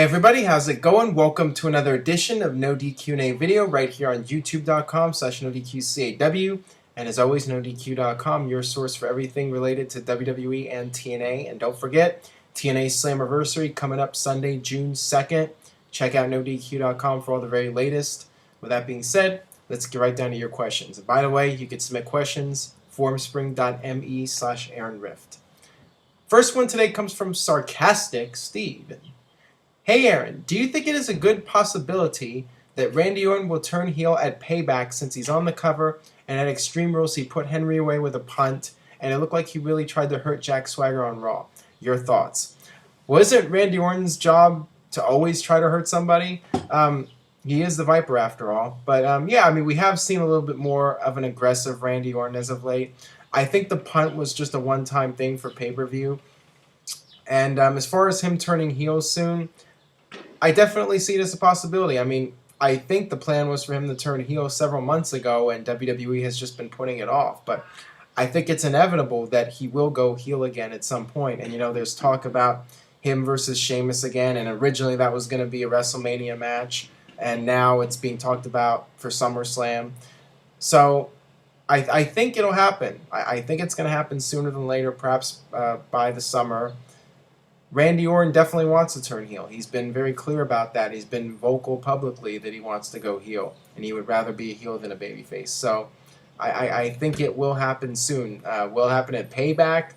Hey everybody, how's it going? Welcome to another edition of NoDQ&A video right here on youtube.com/NoDQCAW. And as always, NoDQ.com, your source for everything related to WWE and TNA. And don't forget, TNA Slammiversary coming up Sunday, June 2nd. Check out NoDQ.com for all the very latest. With that being said, let's get right down to your questions. And by the way, you can submit questions, formspring.me/AaronRift. First one today comes from Sarcastic Steve. Hey Aaron, do you think it is a good possibility that Randy Orton will turn heel at Payback since he's on the cover and at Extreme Rules he put Henry away with a punt and it looked like he really tried to hurt Jack Swagger on Raw? Your thoughts? Well, isn't Randy Orton's job to always try to hurt somebody? He is the Viper after all. But yeah, I mean, we have seen a little bit more of an aggressive Randy Orton as of late. I think the punt was just a one-time thing for pay-per-view. And as far as him turning heel soon, I definitely see it as a possibility. I mean, I think the plan was for him to turn heel several months ago, and WWE has just been putting it off. But I think it's inevitable that he will go heel again at some point. And, you know, there's talk about him versus Sheamus again, and originally that was going to be a WrestleMania match, and now it's being talked about for SummerSlam. So I think it'll happen. I think it's going to happen sooner than later, perhaps by the summer. Randy Orton definitely wants to turn heel. He's been very clear about that. He's been vocal publicly that he wants to go heel, and he would rather be a heel than a babyface. So I think it will happen soon. Will it happen at Payback?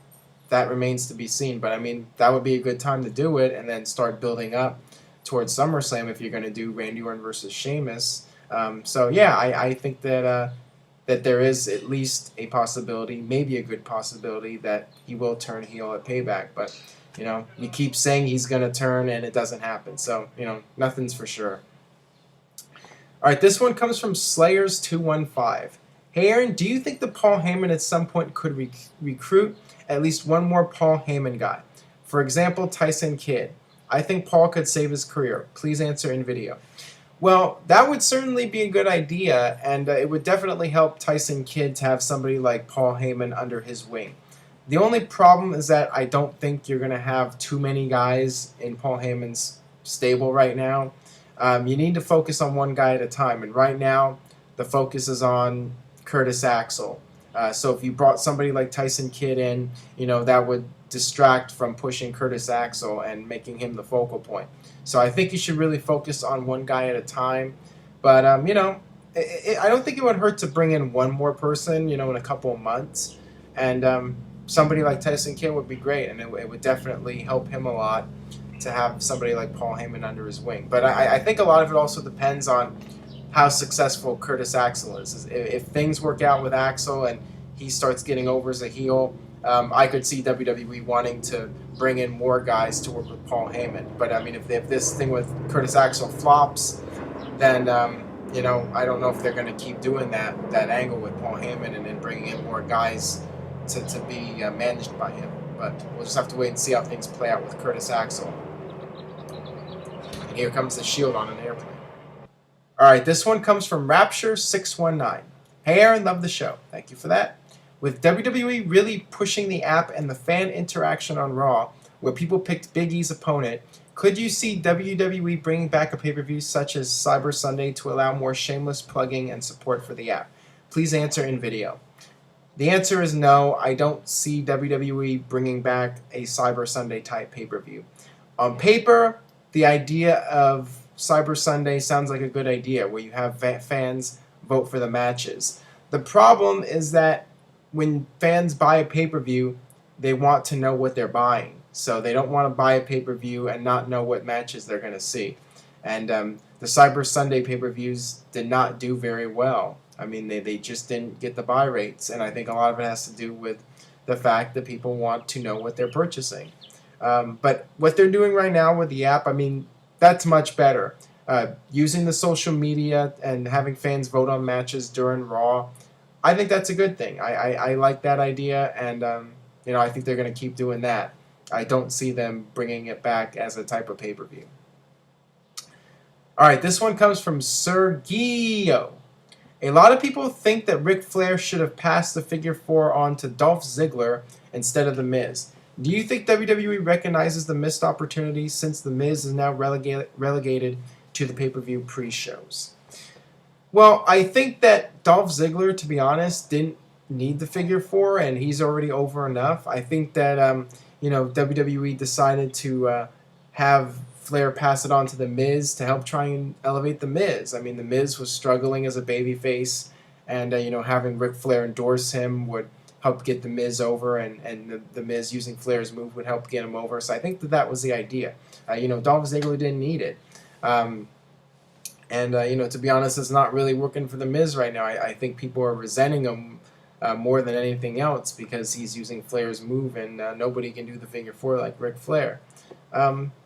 That remains to be seen. But, I mean, that would be a good time to do it and then start building up towards SummerSlam if you're going to do Randy Orton versus Sheamus. So, yeah, I think that that there is at least a possibility, maybe a good possibility, that he will turn heel at Payback. But you know, you keep saying he's going to turn and it doesn't happen. So, you know, nothing's for sure. All right, this one comes from Slayers215. Hey, Aaron, do you think that Paul Heyman at some point could recruit at least one more Paul Heyman guy? For example, Tyson Kidd. I think Paul could save his career. Please answer in video. Well, that would certainly be a good idea, and it would definitely help Tyson Kidd to have somebody like Paul Heyman under his wing. The only problem is that I don't think you're going to have too many guys in Paul Heyman's stable right now. You need to focus on one guy at a time, and right now the focus is on Curtis Axel. So if you brought somebody like Tyson Kidd in, you know, that would distract from pushing Curtis Axel and making him the focal point. So I think you should really focus on one guy at a time. But, you know, I don't think it would hurt to bring in one more person, you know, in a couple of months. And somebody like Tyson Kidd would be great, and it would definitely help him a lot to have somebody like Paul Heyman under his wing. But I think a lot of it also depends on how successful Curtis Axel is. If things work out with Axel and he starts getting over as a heel, I could see WWE wanting to bring in more guys to work with Paul Heyman. But, I mean, if this thing with Curtis Axel flops, then, you know, I don't know if they're going to keep doing that angle with Paul Heyman and then bringing in more guys to be managed by him. But we'll just have to wait and see how things play out with Curtis Axel. And here comes the Shield on an airplane. Alright, this one comes from Rapture619. Hey Aaron, love the show. Thank you for that. With WWE really pushing the app and the fan interaction on Raw, where people picked Big E's opponent, could you see WWE bringing back a pay-per-view such as Cyber Sunday to allow more shameless plugging and support for the app? Please answer in video. The answer is no. I don't see WWE bringing back a Cyber Sunday type pay-per-view. On paper, the idea of Cyber Sunday sounds like a good idea, where you have fans vote for the matches. The problem is that when fans buy a pay-per-view, they want to know what they're buying. So they don't want to buy a pay-per-view and not know what matches they're going to see. And the Cyber Sunday pay-per-views did not do very well. I mean, they just didn't get the buy rates, and I think a lot of it has to do with the fact that people want to know what they're purchasing. But what they're doing right now with the app, I mean, that's much better. Using the social media and having fans vote on matches during Raw, I think that's a good thing. I like that idea, and you know, I think they're going to keep doing that. I don't see them bringing it back as a type of pay-per-view. All right, this one comes from Sergio. A lot of people think that Ric Flair should have passed the figure 4 on to Dolph Ziggler instead of The Miz. Do you think WWE recognizes the missed opportunity since The Miz is now relegated to the pay-per-view pre-shows? Well, I think that Dolph Ziggler, to be honest, didn't need the figure four, and he's already over enough. I think that WWE decided to have Flair pass it on to The Miz to help try and elevate The Miz. I mean, The Miz was struggling as a babyface, and having Ric Flair endorse him would help get The Miz over, and the Miz using Flair's move would help get him over. So I think that was the idea. Dolph Ziggler didn't need it. To be honest, it's not really working for The Miz right now. I think people are resenting him more than anything else because he's using Flair's move, and nobody can do the figure four like Ric Flair.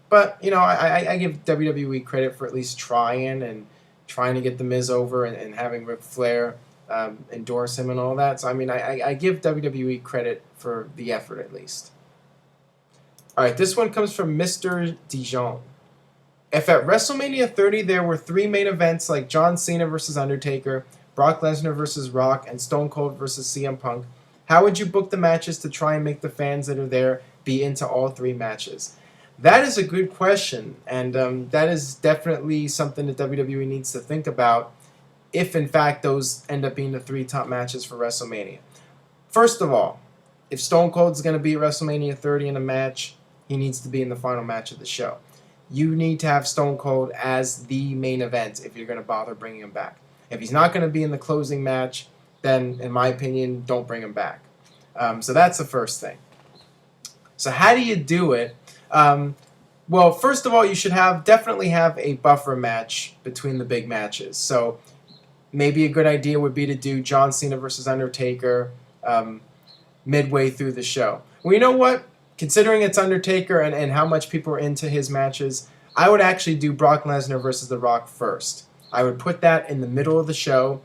But I give WWE credit for at least trying to get The Miz over and having Ric Flair endorse him and all that. So, I mean, I give WWE credit for the effort at least. All right, this one comes from Mr. Dijon. If at WrestleMania 30 there were 3 main events like John Cena versus Undertaker, Brock Lesnar versus Rock, and Stone Cold versus CM Punk, how would you book the matches to try and make the fans that are there be into all 3 matches? That is a good question, and that is definitely something that WWE needs to think about if, in fact, those end up being the 3 top matches for WrestleMania. First of all, if Stone Cold's going to be at WrestleMania 30 in a match, he needs to be in the final match of the show. You need to have Stone Cold as the main event if you're going to bother bringing him back. If he's not going to be in the closing match, then, in my opinion, don't bring him back. So that's the first thing. So how do you do it? Well, first of all, you should definitely have a buffer match between the big matches. So maybe a good idea would be to do John Cena versus Undertaker midway through the show. Well, you know what? Considering it's Undertaker and how much people are into his matches, I would actually do Brock Lesnar versus The Rock first. I would put that in the middle of the show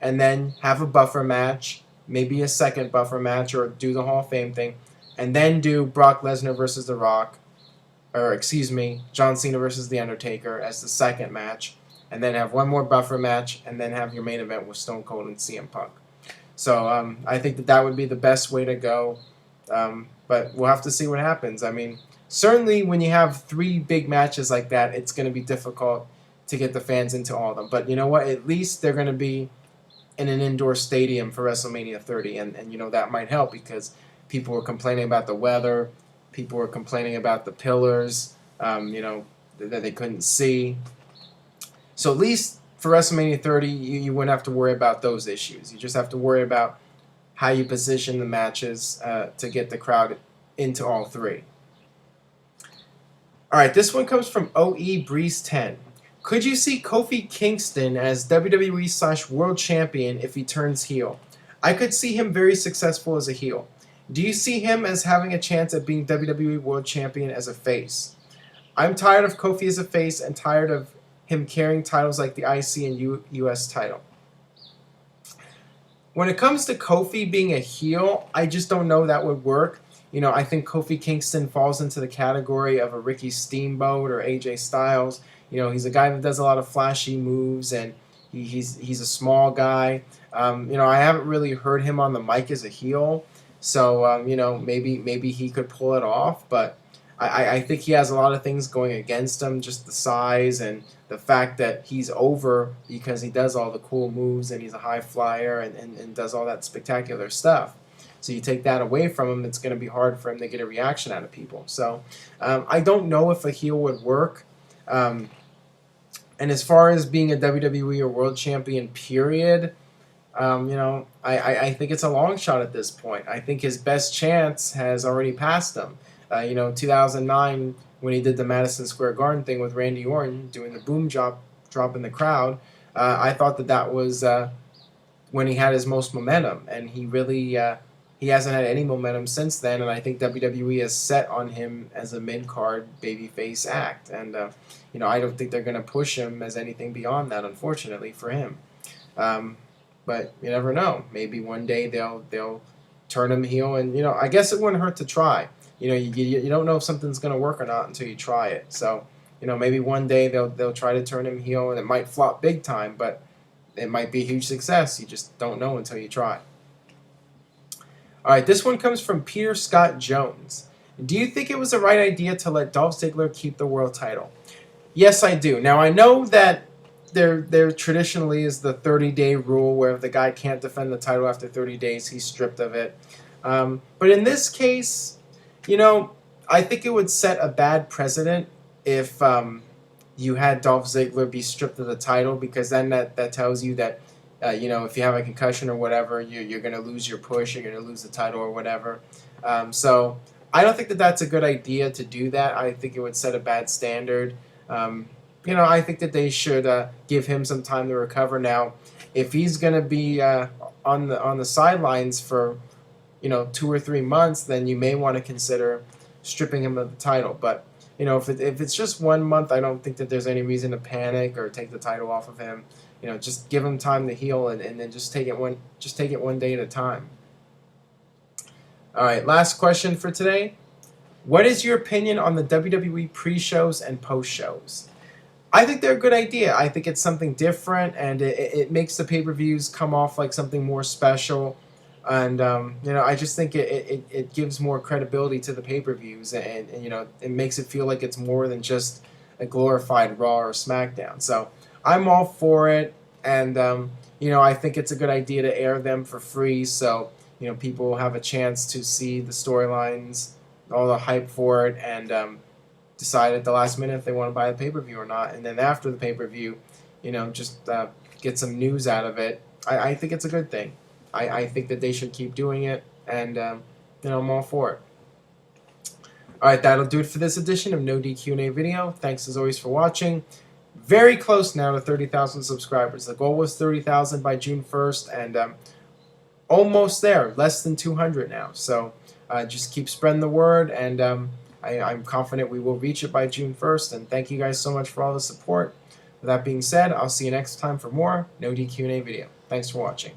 and then have a buffer match, maybe a second buffer match, or do the Hall of Fame thing, and then do Brock Lesnar versus The Rock, John Cena versus The Undertaker as the second match, and then have one more buffer match, and then have your main event with Stone Cold and CM Punk. So I think that would be the best way to go. But we'll have to see what happens. I mean, certainly when you have 3 big matches like that, it's going to be difficult to get the fans into all of them. But you know what? At least they're going to be in an indoor stadium for WrestleMania 30. And that might help because people were complaining about the weather. People were complaining about the pillars, that they couldn't see. So at least for WrestleMania 30, you wouldn't have to worry about those issues. You just have to worry about how you position the matches to get the crowd into all 3. All right, this one comes from OE Breeze 10. Could you see Kofi Kingston as WWE/World Champion if he turns heel? I could see him very successful as a heel. Do you see him as having a chance at being WWE World Champion as a face? I'm tired of Kofi as a face and tired of him carrying titles like the IC and US title. When it comes to Kofi being a heel, I just don't know that would work. I think Kofi Kingston falls into the category of a Ricky Steamboat or AJ Styles. He's a guy that does a lot of flashy moves, and he's a small guy. I haven't really heard him on the mic as a heel, so maybe he could pull it off. But I think he has a lot of things going against him, just the size and the fact that he's over because he does all the cool moves and he's a high flyer and does all that spectacular stuff. So you take that away from him, it's going to be hard for him to get a reaction out of people. So I don't know if a heel would work. And as far as being a WWE or World Champion, period, I think it's a long shot at this point. I think his best chance has already passed him. 2009, when he did the Madison Square Garden thing with Randy Orton, doing the boom drop in the crowd, I thought that was when he had his most momentum, and he really he hasn't had any momentum since then. And I think WWE is set on him as a mid-card babyface act, and I don't think they're going to push him as anything beyond that, unfortunately for him. But you never know. Maybe one day they'll turn him heel, and I guess it wouldn't hurt to try. You don't know if something's going to work or not until you try it. So, maybe one day they'll try to turn him heel, and it might flop big time, but it might be a huge success. You just don't know until you try. All right, this one comes from Peter Scott Jones. Do you think it was the right idea to let Dolph Ziggler keep the world title? Yes, I do. Now, I know that there traditionally is the 30-day rule where if the guy can't defend the title after 30 days, he's stripped of it. But in this case, I think it would set a bad precedent if you had Dolph Ziggler be stripped of the title, because then that tells you that, if you have a concussion or whatever, you're going to lose your push, you're going to lose the title or whatever. So I don't think that that's a good idea to do that. I think it would set a bad standard. I think that they should give him some time to recover. Now, if he's going to be on the sidelines for 2 or 3 months, then you may want to consider stripping him of the title. But if it's just 1 month, I don't think that there's any reason to panic or take the title off of him. Just give him time to heal, and then just take it one day at a time. All right, last question for today. What is your opinion on the WWE pre-shows and post-shows? I think they're a good idea. I think it's something different, and it makes the pay-per-views come off like something more special. And, I just think it gives more credibility to the pay-per-views, and it makes it feel like it's more than just a glorified Raw or SmackDown. So I'm all for it, and, I think it's a good idea to air them for free, so, people will have a chance to see the storylines, all the hype for it, and decide at the last minute if they want to buy the pay-per-view or not. And then after the pay-per-view, just get some news out of it. I think it's a good thing. I think that they should keep doing it, and I'm all for it. All right, that'll do it for this edition of No DQ&A video. Thanks as always for watching. Very close now to 30,000 subscribers. The goal was 30,000 by June 1st, and almost there, less than 200 now. So just keep spreading the word, and I'm confident we will reach it by June 1st. And thank you guys so much for all the support. With that being said, I'll see you next time for more No DQ&A video. Thanks for watching.